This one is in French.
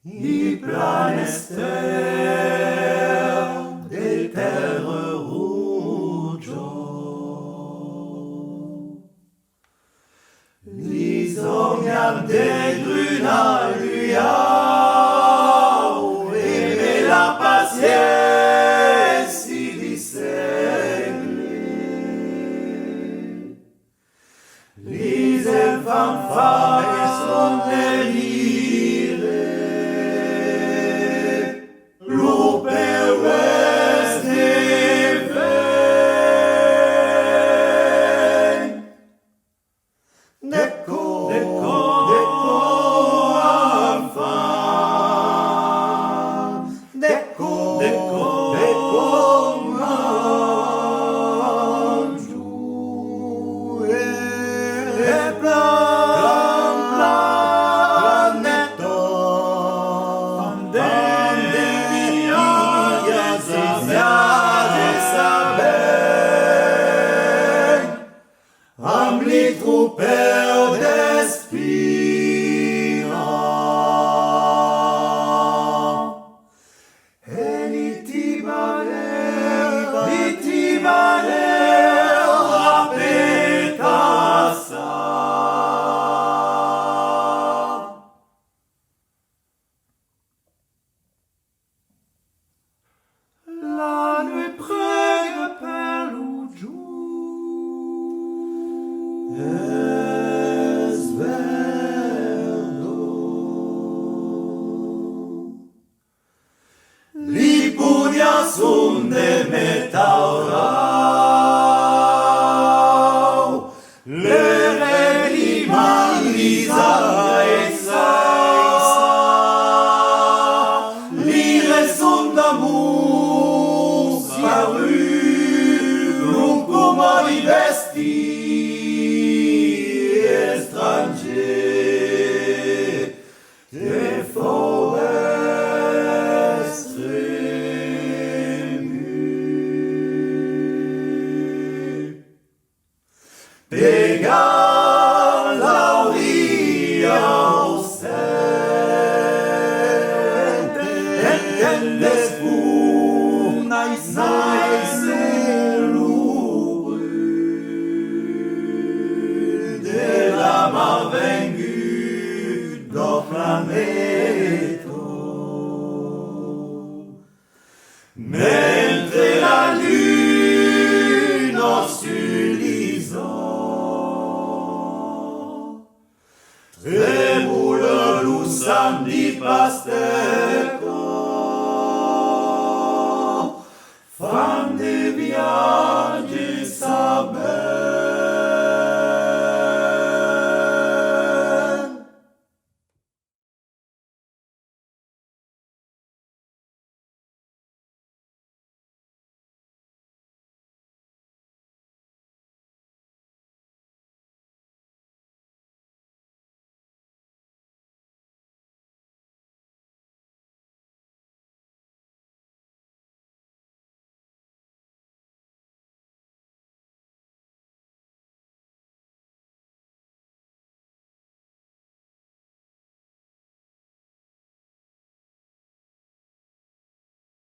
I planester del terre ruggio, l'isognan de gruna luiau, e la pazienza di segni, l'isen fanfare son delire, l'opere steven, Deco, enfant, Deco, angiu, e planetto, pandemia, saber, am li trupeu d'espira, e li tibaler rapetassa. La nuit prega per l'uggiù, es verdo, li pugna sun de metaurau, le relima lisa eisa, li resun d'amor paru, non come li vesti étranger, des forêts émues. Pegar l'auria au ciel, des funais de la mar vengu do planeto, mentre la lune sur l'horizon tremule l'usam di pasteco, fan de viaggio